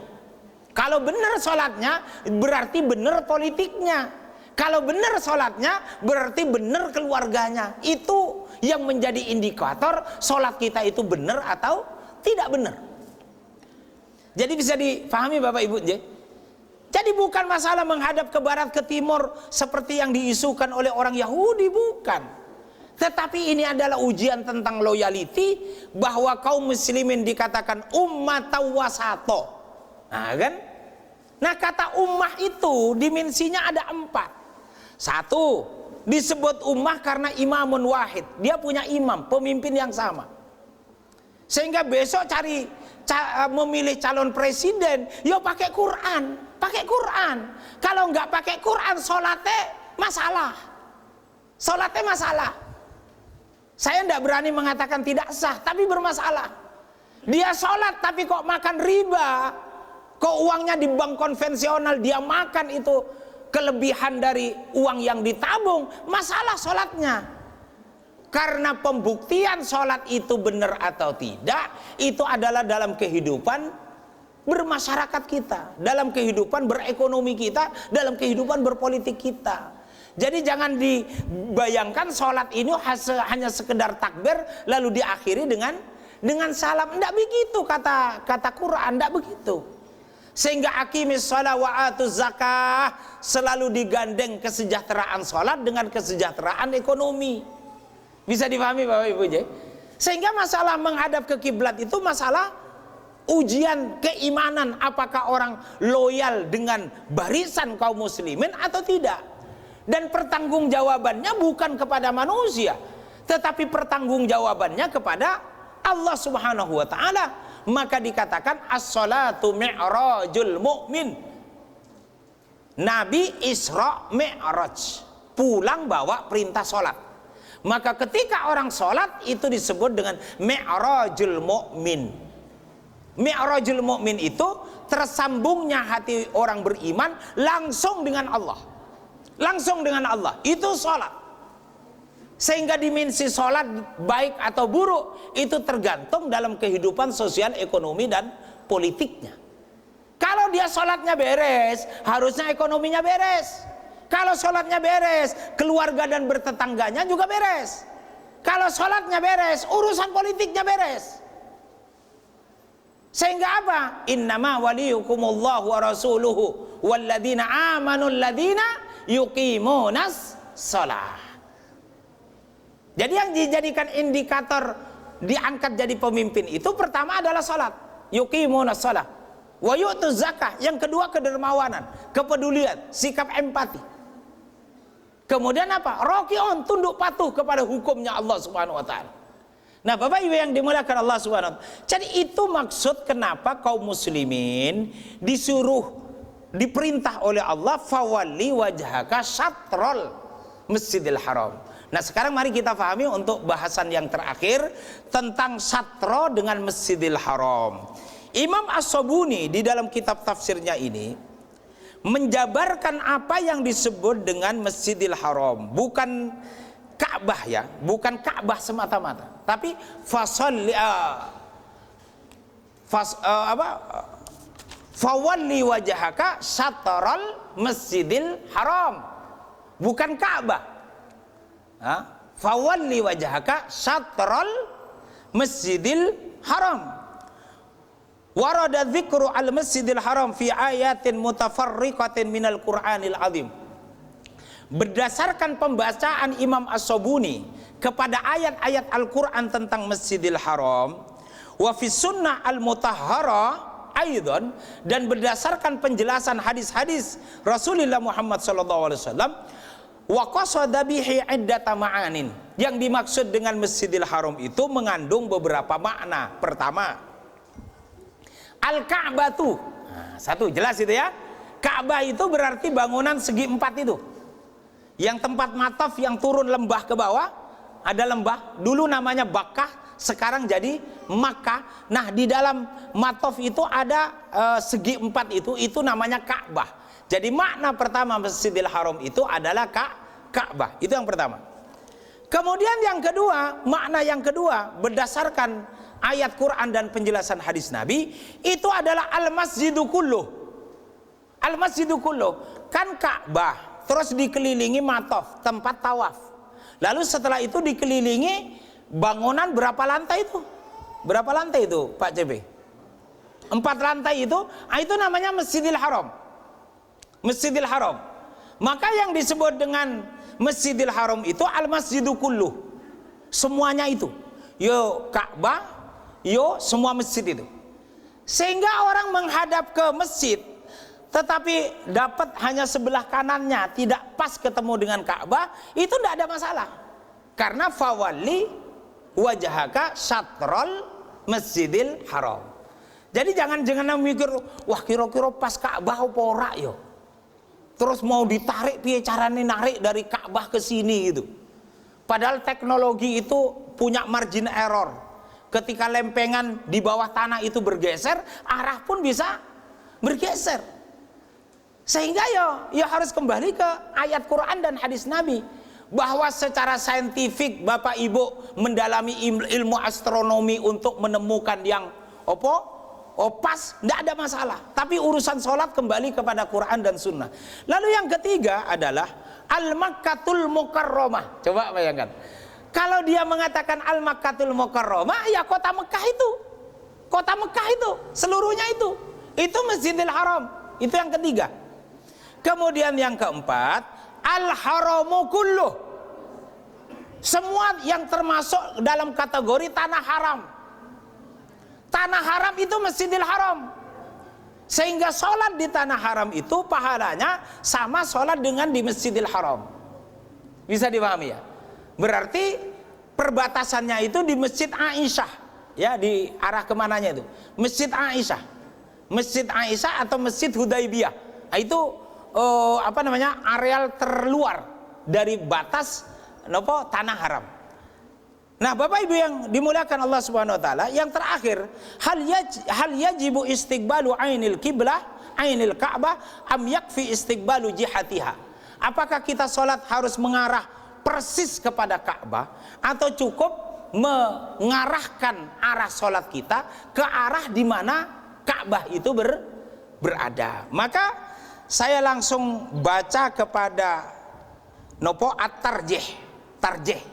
Kalau benar sholatnya, berarti benar politiknya. Kalau benar sholatnya, berarti benar keluarganya. Itu yang menjadi indikator sholat kita itu benar atau tidak benar. Jadi bisa dipahami Bapak Ibu, jadi bukan masalah menghadap ke barat ke timur seperti yang diisukan oleh orang Yahudi, bukan. Tetapi ini adalah ujian tentang loyalty, bahwa kaum muslimin dikatakan ummah wasato. Nah kan? Nah kata ummah itu dimensinya ada 4. 1, disebut ummah karena imamun wahid. Dia punya imam, pemimpin yang sama. Sehingga besok memilih calon presiden, yo pakai Quran, pakai Quran. Kalau nggak pakai Quran, sholatnya masalah. Sholatnya masalah. Saya nggak berani mengatakan tidak sah, tapi bermasalah. Dia sholat tapi kok makan riba, kok uangnya di bank konvensional dia makan itu kelebihan dari uang yang ditabung, masalah sholatnya. Karena pembuktian sholat itu benar atau tidak, itu adalah dalam kehidupan bermasyarakat kita, dalam kehidupan berekonomi kita, dalam kehidupan berpolitik kita. Jadi jangan dibayangkan sholat ini hanya sekedar takbir lalu diakhiri dengan salam. Tidak begitu kata Quran, tidak begitu. Sehingga aqimis shalah wa atuz zakah selalu digandeng kesejahteraan sholat dengan kesejahteraan ekonomi. Bisa dipahami Bapak Ibu? Sehingga masalah menghadap ke kiblat itu masalah ujian keimanan, apakah orang loyal dengan barisan kaum muslimin atau tidak. Dan pertanggungjawabannya bukan kepada manusia, tetapi pertanggungjawabannya kepada Allah Subhanahu wa taala. Maka dikatakan as-salatu mi'rajul mu'min. Nabi Isra Mi'raj, pulang bawa perintah salat. Maka ketika orang sholat itu disebut dengan mi'rajul mu'min. Mi'rajul mu'min itu tersambungnya hati orang beriman langsung dengan Allah. Langsung dengan Allah, itu sholat. Sehingga dimensi sholat baik atau buruk itu tergantung dalam kehidupan sosial, ekonomi dan politiknya. Kalau dia sholatnya beres, harusnya ekonominya beres. Kalau sholatnya beres, keluarga dan bertetangganya juga beres. Kalau sholatnya beres, urusan politiknya beres. Sehingga apa? Innama waliyukumullahu wa rasuluhu walladzina amanu alladzina yuqimunas shalah. Jadi yang dijadikan indikator diangkat jadi pemimpin itu pertama adalah salat, yuqimunas shalah, wa yu'tuz zakah. Yang kedua kedermawanan, kepedulian, sikap empati. Kemudian apa? Raki'un, tunduk patuh kepada hukumnya Allah Subhanahu wa taala. Nah, Bapak Ibu yang dimuliakan Allah Subhanahu wa taala. Jadi itu maksud kenapa kaum muslimin diperintah oleh Allah fawalli wajhaka syatrul Masjidil Haram. Nah, sekarang mari kita pahami untuk bahasan yang terakhir tentang syatro dengan Masjidil Haram. Imam As-Sabuni di dalam kitab tafsirnya ini menjabarkan apa yang disebut dengan Masjidil Haram, bukan Ka'bah ya, bukan Ka'bah semata-mata, tapi fawalli wajhaka syatral Masjidil Haram, bukan Ka'bah. Fawalli wajhaka syatral Masjidil Haram. Warada dzikru al-Masjidil Haram fi ayatin mutafarriqatin minal Qur'anil azim. Berdasarkan pembacaan Imam As-Sabuni kepada ayat-ayat Al-Quran tentang Masjidil Haram, wa fi sunnah al-mutahhara aidan, dan berdasarkan penjelasan hadis-hadis Rasulullah Muhammad SAW, wa qasada bihi iddata ma'anin. Yang dimaksud dengan Masjidil Haram itu mengandung beberapa makna. Pertama, al-Ka'batu. Nah, satu jelas itu ya. Ka'bah itu berarti bangunan segi empat itu. Yang tempat mataf yang turun lembah ke bawah, ada lembah, dulu namanya Bakkah, sekarang jadi Makkah. Nah, di dalam mataf itu ada segi empat itu namanya Ka'bah. Jadi makna pertama Masjidil Haram itu adalah Ka'bah. Itu yang pertama. Kemudian yang kedua, makna yang kedua berdasarkan ayat Quran dan penjelasan hadis Nabi itu adalah al-masjidu kulluh. Al-masjidu kulluh kan Ka'bah, terus dikelilingi mataf, tempat tawaf. Lalu setelah itu dikelilingi bangunan berapa lantai itu? Berapa lantai itu, Pak CB? 4 lantai itu namanya Masjidil Haram. Masjidil Haram. Maka yang disebut dengan Masjidil Haram itu al-masjidu kulluh. Semuanya itu. Yo Ka'bah, yo semua masjid itu. Sehingga orang menghadap ke masjid tetapi dapat hanya sebelah kanannya, tidak pas ketemu dengan Ka'bah, itu tidak ada masalah. Karena fawalli wajhaka syatrul Masjidil Haram. Jadi jangan mikir, wah kira-kira pas Ka'bah apa ora yo. Terus mau ditarik piye carane narik dari Ka'bah ke sini gitu. Padahal teknologi itu punya margin error. Ketika lempengan di bawah tanah itu bergeser, arah pun bisa bergeser. Sehingga ya harus kembali ke ayat Quran dan hadis Nabi, bahwa secara saintifik Bapak Ibu mendalami ilmu astronomi untuk menemukan yang pas, tidak ada masalah. Tapi urusan sholat kembali kepada Quran dan Sunnah. Lalu yang ketiga adalah Al-Makkatul Mukarramah. Coba bayangkan, kalau dia mengatakan Al-Makkatul Mukarramah, ya kota Mekah itu, kota Mekah itu seluruhnya itu Masjidil Haram. Itu yang ketiga. Kemudian yang keempat, Al-Haramu kulluh. Semua yang termasuk dalam kategori tanah haram. Tanah haram itu Masjidil Haram. Sehingga sholat di tanah haram itu pahalanya sama sholat dengan di Masjidil Haram. Bisa dipahami ya? Berarti perbatasannya itu di Masjid Aisyah. Ya, di arah kemananya itu? Masjid Aisyah. Masjid Aisyah atau Masjid Hudaibiyah. Nah, itu areal terluar dari batas tanah haram. Nah, Bapak Ibu yang dimuliakan Allah Subhanahu wa taala, yang terakhir, hal yajibu istiqbalu ainil qiblah, ainil Ka'bah, am yakfi istiqbalu jihatiha. Apakah kita sholat harus mengarah persis kepada Ka'bah atau cukup mengarahkan arah sholat kita ke arah di mana Ka'bah itu berada? Maka saya langsung baca kepada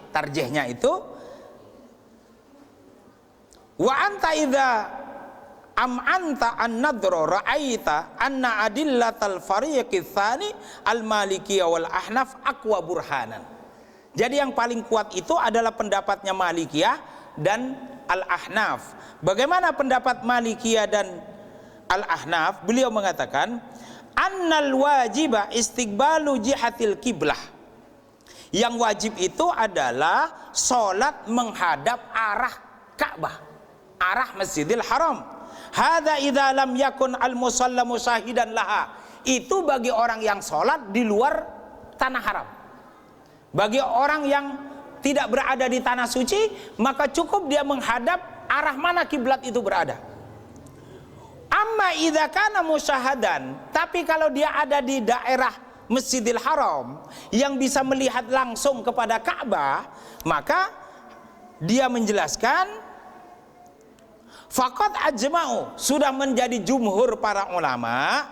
tarjihnya itu, wa anta idza am anta an-nadra ra'aita anna adillatal fariqi tsani al-malikiyah wal ahnaf aqwa burhanan. Jadi yang paling kuat itu adalah pendapatnya Malikiyah dan Al-Ahnaf. Bagaimana pendapat Malikiyah dan Al-Ahnaf? Beliau mengatakan annal wajiba istiqbalu jihatil qiblah. Yang wajib itu adalah sholat menghadap arah Ka'bah, arah Masjidil Haram. Hadza idza lam yakun al-musalla musyahidan laha. Itu bagi orang yang sholat di luar tanah haram. Bagi orang yang tidak berada di tanah suci, maka cukup dia menghadap arah mana kiblat itu berada. Amma idza kana musyahadan, tapi kalau dia ada di daerah Masjidil Haram yang bisa melihat langsung kepada Ka'bah, maka dia menjelaskan faqad ajma'u, sudah menjadi jumhur para ulama,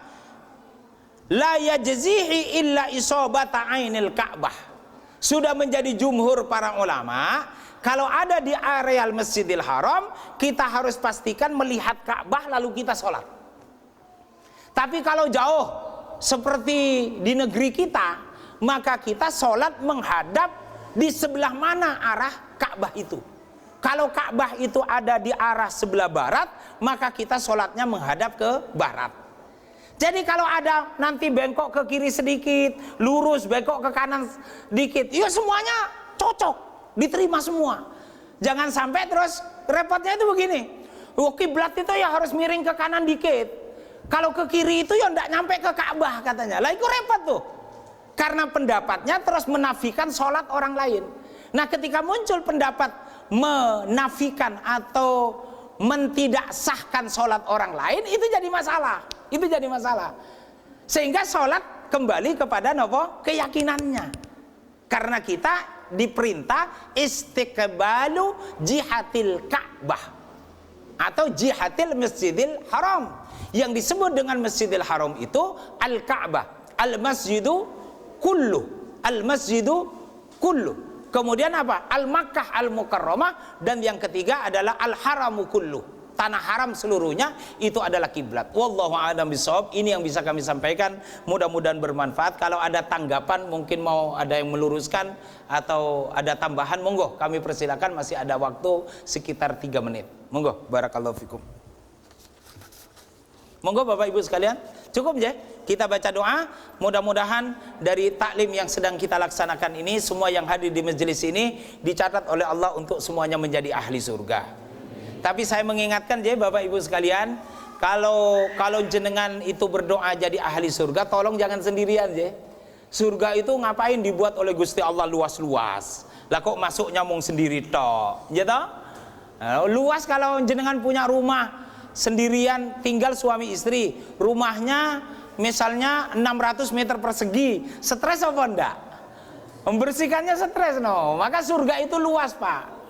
la yajzihi illa isabata ainil Ka'bah. Sudah menjadi jumhur para ulama, kalau ada di areal Masjidil Haram, kita harus pastikan melihat Ka'bah lalu kita sholat. Tapi kalau jauh seperti di negeri kita, maka kita sholat menghadap di sebelah mana arah Ka'bah itu. Kalau Ka'bah itu ada di arah sebelah barat, maka kita sholatnya menghadap ke barat. Jadi kalau ada nanti bengkok ke kiri sedikit, lurus bengkok ke kanan dikit, ya semuanya cocok, diterima semua. Jangan sampai terus repotnya itu begini, kiblat itu ya harus miring ke kanan dikit, kalau ke kiri itu ya enggak nyampe ke Ka'bah katanya. Lah itu repot tuh, karena pendapatnya terus menafikan sholat orang lain. Nah ketika muncul pendapat menafikan atau mentidaksahkan sholat orang lain, itu jadi masalah. Itu jadi masalah. Sehingga sholat kembali kepada nopo keyakinannya. Karena kita diperintah istiqbalu jihatil Ka'bah atau jihatil Masjidil Haram. Yang disebut dengan Masjidil Haram itu Al-Ka'bah, Al-Masjidu Kullu, Al-Masjidu Kullu. Kemudian apa? Al-Makkah Al-Mukarramah, dan yang ketiga adalah Al-Haramu Kullu. Tanah haram seluruhnya itu adalah kiblat. Wallahu a'lam bishawab. Ini yang bisa kami sampaikan. Mudah-mudahan bermanfaat. Kalau ada tanggapan, mungkin mau ada yang meluruskan atau ada tambahan, monggo kami persilakan. Masih ada waktu sekitar 3 menit. Monggo, barakallahu fikum. Monggo Bapak Ibu sekalian, cukup ya. Kita baca doa. Mudah-mudahan dari taklim yang sedang kita laksanakan ini, semua yang hadir di majelis ini dicatat oleh Allah untuk semuanya menjadi ahli surga. Tapi saya mengingatkan ya Bapak Ibu sekalian, kalau jenengan itu berdoa jadi ahli surga, tolong jangan sendirian ya. Surga itu ngapain dibuat oleh Gusti Allah luas-luas? Lah kok masuknya mung sendiri tok, ya toh? Luas kalau jenengan punya rumah sendirian, tinggal suami istri, rumahnya misalnya 600 meter persegi, stres apa enggak? Membersihkannya stres no. Maka surga itu luas Pak,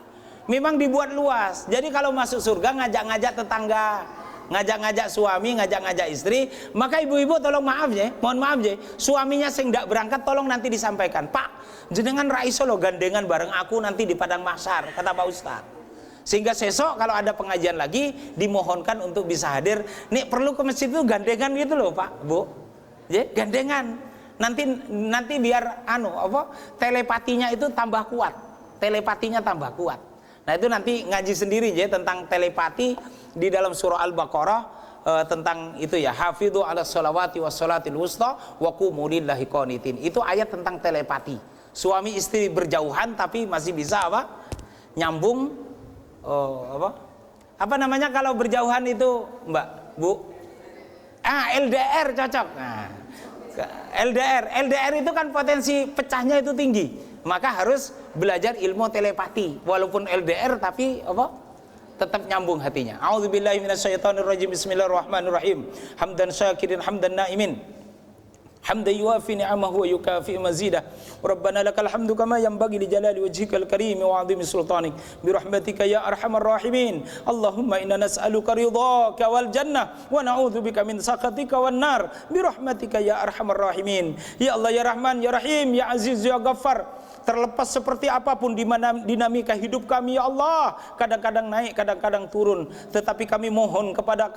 memang dibuat luas. Jadi kalau masuk surga ngajak-ngajak tetangga, ngajak-ngajak suami, ngajak-ngajak istri. Maka ibu-ibu tolong maaf ya, mohon maaf ya, suaminya sing ndak berangkat tolong nanti disampaikan, Pak jenengan raiso lo gandengan bareng aku nanti di padang mahsyar, kata Pak Ustaz. Sehingga besok kalau ada pengajian lagi dimohonkan untuk bisa hadir. Nih perlu ke masjid itu gandengan gitu loh Pak, Bu. Ya, gandengan. Nanti biar telepatinya itu tambah kuat. Telepatinya tambah kuat. Nah, itu nanti ngaji sendiri ya tentang telepati di dalam surah Al-Baqarah, tentang itu ya, hafidhu 'alas sholawati was sholatil wusta wa qumu lillahi qanitin. Itu ayat tentang telepati. Suami istri berjauhan tapi masih bisa nyambung. Apa namanya kalau berjauhan itu Mbak, Bu? LDR cocok. Nah, LDR itu kan potensi pecahnya itu tinggi. Maka harus belajar ilmu telepati. Walaupun LDR tapi tetap nyambung hatinya. A'udzubillahi minasyaitonirrajim. Bismillahirrahmanirrahim. Hamdan syakirin hamdan naimin. Hamdan yuafi ni'amahu wa yukafi mazidah. Rabbana lakal hamdu kama yanbaghi li jalali wajhikal karim wa 'azimi sultanik. Bi rahmatika ya arhamar rahimin. Allahumma inna nas'aluka ridhaka wal jannah wa na'udzubika min sakhatika wan nar. Bi rahmatika ya arhamar rahimin. Ya Allah ya Rahman ya Rahim ya Aziz ya Ghaffar. terlepas seperti apapun di mana dinamika hidup kami ya Allah, kadang-kadang naik, kadang-kadang turun, tetapi kami mohon kepada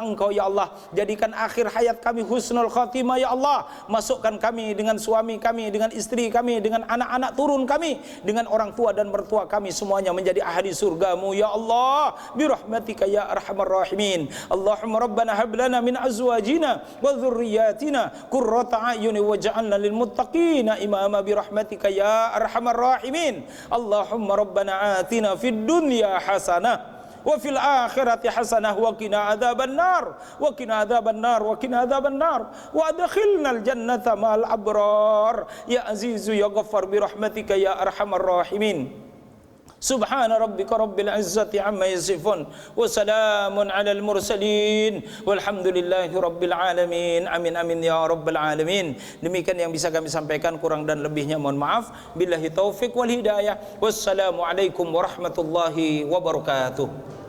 Engkau ya Allah, jadikan akhir hayat kami husnul khatimah ya Allah. Masukkan kami dengan suami kami, dengan istri kami, dengan anak-anak turun kami, dengan orang tua dan mertua kami semuanya menjadi ahli surgamu ya Allah, birahmatika ya arhamar rahimin. Allahumma rabbana hab lana min azwajina wa dhurriyyatina qurrata a'yun waj'alna lil muttaqina imama birahmatika ya arhamar rahimin. Allahumma rabbana atina fid dunya hasanah wa fil akhirati hasanah wa qina adzaban nar wa qina adzaban nar wa qina adzaban nar wa adkhilnal jannata ma'al abrar ya azizu ya ghaffar bi rahmatika ya arhamar rahimin. Subhana rabbika rabbil izzati amma yasifun wa salamun alal mursalin walhamdulillahi rabbil alamin. Amin amin ya rabbal alamin. Demikian yang bisa kami sampaikan, kurang dan lebihnya mohon maaf. Billahi taufik wal hidayah. Wassalamu alaikum warahmatullahi wabarakatuh.